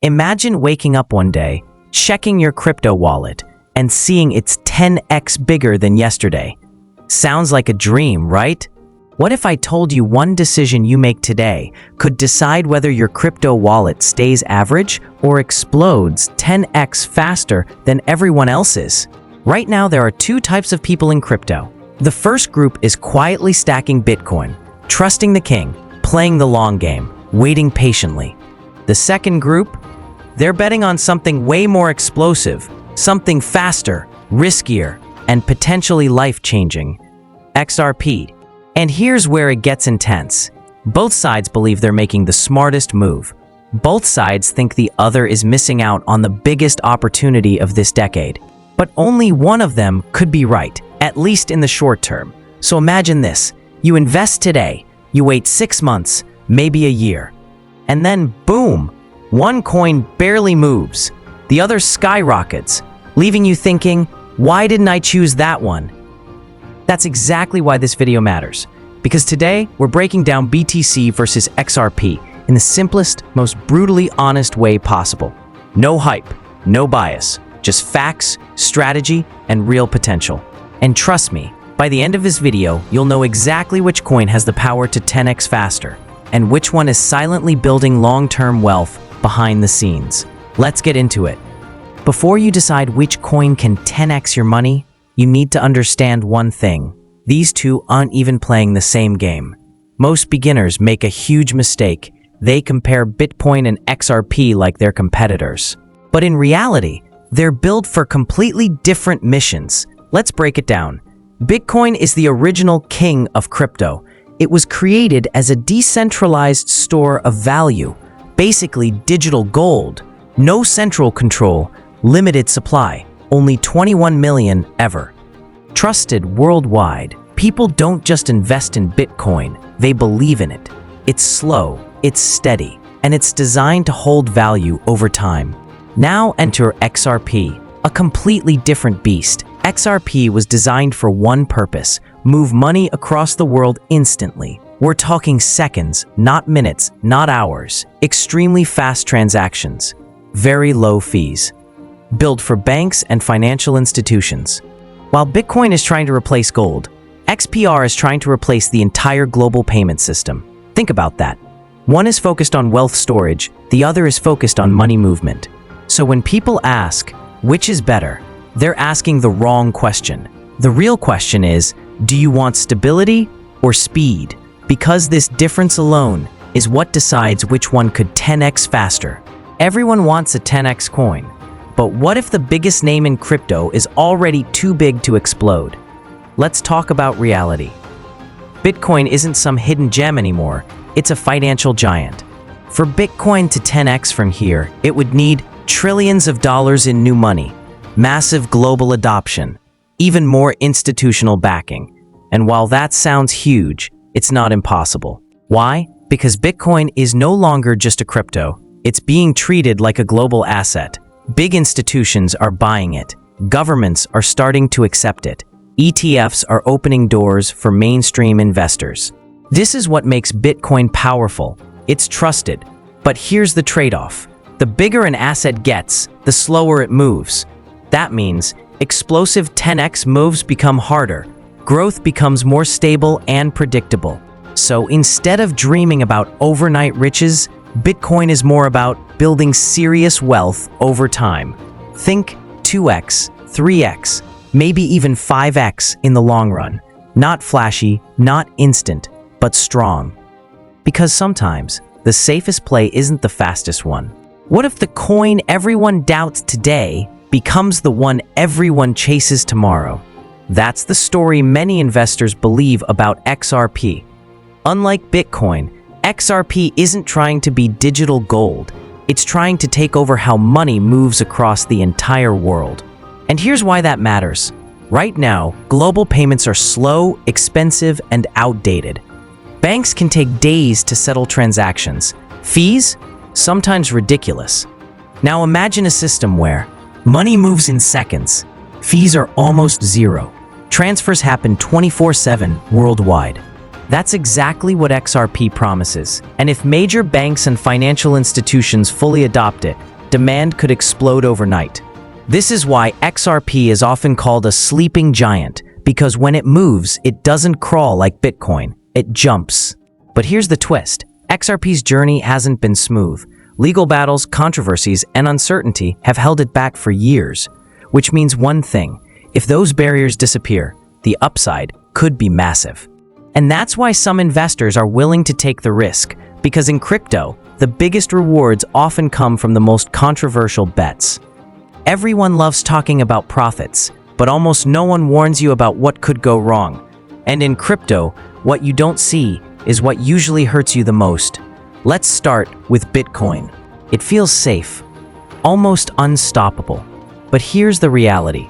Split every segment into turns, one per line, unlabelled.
Imagine waking up one day, checking your crypto wallet, and seeing it's 10x bigger than yesterday. Sounds like a dream, right? What if I told you one decision you make today could decide whether your crypto wallet stays average or explodes 10x faster than everyone else's? Right now, there are two types of people in crypto. The first group is quietly stacking Bitcoin, trusting the king, playing the long game, waiting patiently. The second group, they're betting on something way more explosive, something faster, riskier, and potentially life-changing: XRP. And here's where it gets intense. Both sides believe they're making the smartest move. Both sides think the other is missing out on the biggest opportunity of this decade. But only one of them could be right, at least in the short term. So imagine this. You invest today, you wait 6 months, maybe a year, and then boom, one coin barely moves. The other skyrockets, leaving you thinking, why didn't I choose that one? That's exactly why this video matters. Because today, we're breaking down BTC versus XRP in the simplest, most brutally honest way possible. No hype, no bias, just facts, strategy, and real potential. And trust me, by the end of this video, you'll know exactly which coin has the power to 10x faster, and which one is silently building long-term wealth behind the scenes. Let's get into it. Before you decide which coin can 10x your money, you need to understand one thing. These two aren't even playing the same game. Most beginners make a huge mistake. They compare Bitcoin and XRP like they're competitors. But in reality, they're built for completely different missions. Let's break it down. Bitcoin is the original king of crypto. It was created as a decentralized store of value, basically digital gold. No central control, limited supply, only 21 million ever. Trusted worldwide. People don't just invest in Bitcoin, they believe in it. It's slow, it's steady, and it's designed to hold value over time. Now enter XRP, a completely different beast. XRP was designed for one purpose: move money across the world instantly. We're talking seconds, not minutes, not hours. Extremely fast transactions. Very low fees. Built for banks and financial institutions. While Bitcoin is trying to replace gold, XPR is trying to replace the entire global payment system. Think about that. One is focused on wealth storage, the other is focused on money movement. So when people ask, which is better, they're asking the wrong question. The real question is, do you want stability or speed? Because this difference alone is what decides which one could 10x faster. Everyone wants a 10x coin. But what if the biggest name in crypto is already too big to explode? Let's talk about reality. Bitcoin isn't some hidden gem anymore, it's a financial giant. For Bitcoin to 10x from here, it would need trillions of dollars in new money, massive global adoption, even more institutional backing. And while that sounds huge, it's not impossible. Why? Because Bitcoin is no longer just a crypto, it's being treated like a global asset. Big institutions are buying it. Governments are starting to accept it. ETFs are opening doors for mainstream investors. This is what makes Bitcoin powerful. It's trusted. But here's the trade-off. The bigger an asset gets, the slower it moves. That means explosive 10x moves become harder. Growth becomes more stable and predictable. So instead of dreaming about overnight riches, Bitcoin is more about building serious wealth over time. Think 2x, 3x, maybe even 5x in the long run. Not flashy, not instant, but strong. Because sometimes, the safest play isn't the fastest one. What if the coin everyone doubts today becomes the one everyone chases tomorrow? That's the story many investors believe about XRP. Unlike Bitcoin, XRP isn't trying to be digital gold. It's trying to take over how money moves across the entire world. And here's why that matters. Right now, global payments are slow, expensive, and outdated. Banks can take days to settle transactions. Fees? Sometimes ridiculous. Now imagine a system where money moves in seconds. Fees are almost zero. Transfers happen 24/7 worldwide. That's exactly what XRP promises. And if major banks and financial institutions fully adopt it, demand could explode overnight. This is why XRP is often called a sleeping giant, because when it moves, it doesn't crawl like Bitcoin, it jumps. But here's the twist. XRP's journey hasn't been smooth. Legal battles, controversies, and uncertainty have held it back for years, which means one thing: if those barriers disappear, the upside could be massive. And that's why some investors are willing to take the risk, because in crypto, the biggest rewards often come from the most controversial bets. Everyone loves talking about profits, but almost no one warns you about what could go wrong. And in crypto, what you don't see is what usually hurts you the most. Let's start with Bitcoin. It feels safe, almost unstoppable. But here's the reality.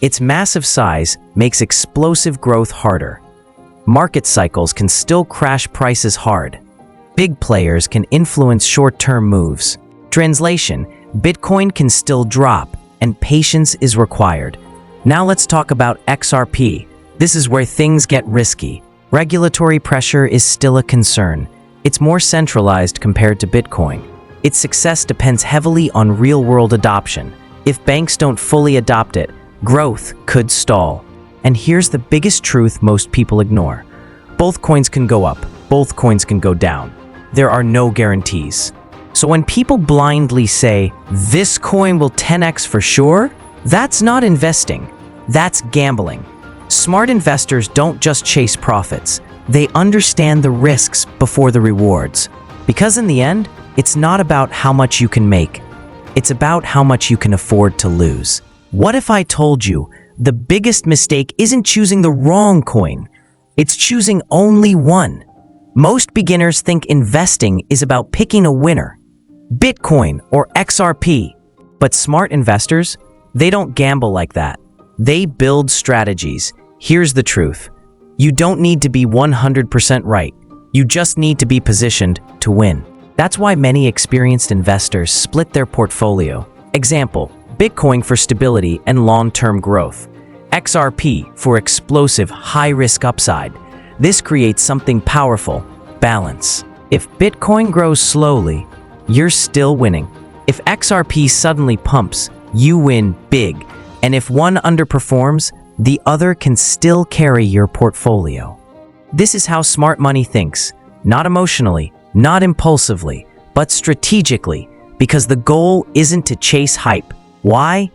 Its massive size makes explosive growth harder. Market cycles can still crash prices hard. Big players can influence short-term moves. Translation: Bitcoin can still drop, and patience is required. Now let's talk about XRP. This is where things get risky. Regulatory pressure is still a concern. It's more centralized compared to Bitcoin. Its success depends heavily on real-world adoption. If banks don't fully adopt it, growth could stall. And here's the biggest truth most people ignore. Both coins can go up, both coins can go down. There are no guarantees. So when people blindly say, this coin will 10x for sure, that's not investing, that's gambling. Smart investors don't just chase profits, they understand the risks before the rewards. Because in the end, it's not about how much you can make, it's about how much you can afford to lose. What if I told you the biggest mistake isn't choosing the wrong coin, it's choosing only one? Most beginners think investing is about picking a winner, Bitcoin or XRP. But smart investors, they don't gamble like that. They build strategies. Here's the truth. You don't need to be 100% right. You just need to be positioned to win. That's why many experienced investors split their portfolio. Example: Bitcoin for stability and long-term growth. XRP for explosive, high-risk upside. This creates something powerful: balance. If Bitcoin grows slowly, you're still winning. If XRP suddenly pumps, you win big. And if one underperforms, the other can still carry your portfolio. This is how smart money thinks, not emotionally, not impulsively, but strategically, because the goal isn't to chase hype. Why?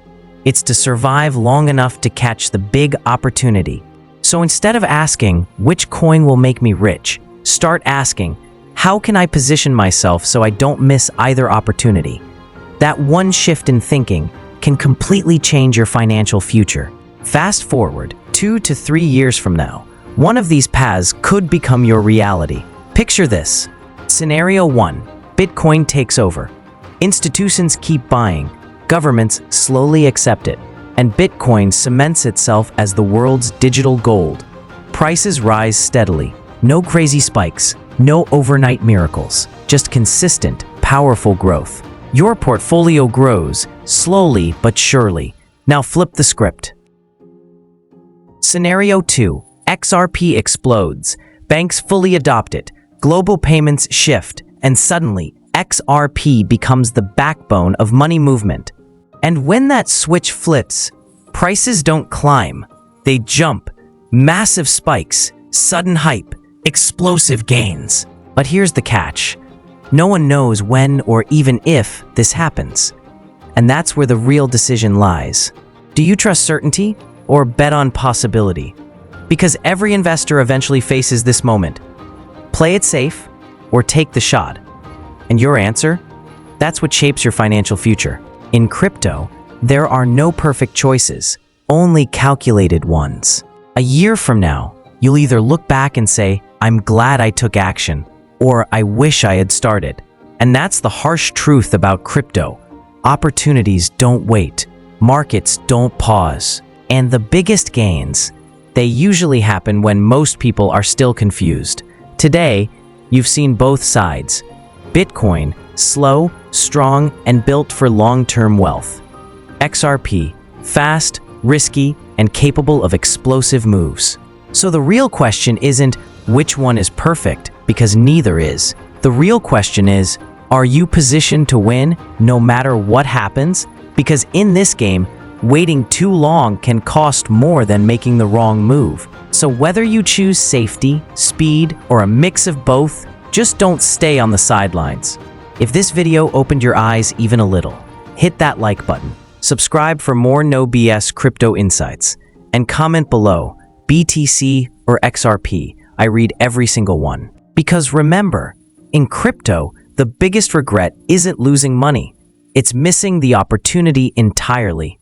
It's to survive long enough to catch the big opportunity. So instead of asking, which coin will make me rich, start asking, how can I position myself so I don't miss either opportunity? That one shift in thinking can completely change your financial future. Fast forward 2 to 3 years from now, one of these paths could become your reality. Picture this. Scenario 1. Bitcoin takes over. Institutions keep buying. Governments slowly accept it. And Bitcoin cements itself as the world's digital gold. Prices rise steadily. No crazy spikes. No overnight miracles. Just consistent, powerful growth. Your portfolio grows, slowly but surely. Now flip the script. Scenario 2. XRP explodes. Banks fully adopt it. Global payments shift. And suddenly, XRP becomes the backbone of money movement. And when that switch flips, prices don't climb. They jump. Massive spikes, sudden hype, explosive gains. But here's the catch. No one knows when or even if this happens. And that's where the real decision lies. Do you trust certainty or bet on possibility? Because every investor eventually faces this moment. Play it safe or take the shot. And your answer? That's what shapes your financial future. In crypto, there are no perfect choices, only calculated ones. A year from now, you'll either look back and say, I'm glad I took action, or I wish I had started. And that's the harsh truth about crypto. Opportunities don't wait. Markets don't pause. And the biggest gains, they usually happen when most people are still confused. Today, you've seen both sides. Bitcoin, slow, strong, and built for long-term wealth. XRP, fast, risky, and capable of explosive moves. So the real question isn't, which one is perfect, because neither is. The real question is, are you positioned to win no matter what happens? Because in this game, waiting too long can cost more than making the wrong move. So whether you choose safety, speed, or a mix of both, just don't stay on the sidelines. If this video opened your eyes even a little, hit that like button, subscribe for more no BS crypto insights, and comment below, BTC or XRP. I read every single one. Because remember, in crypto, the biggest regret isn't losing money. It's missing the opportunity entirely.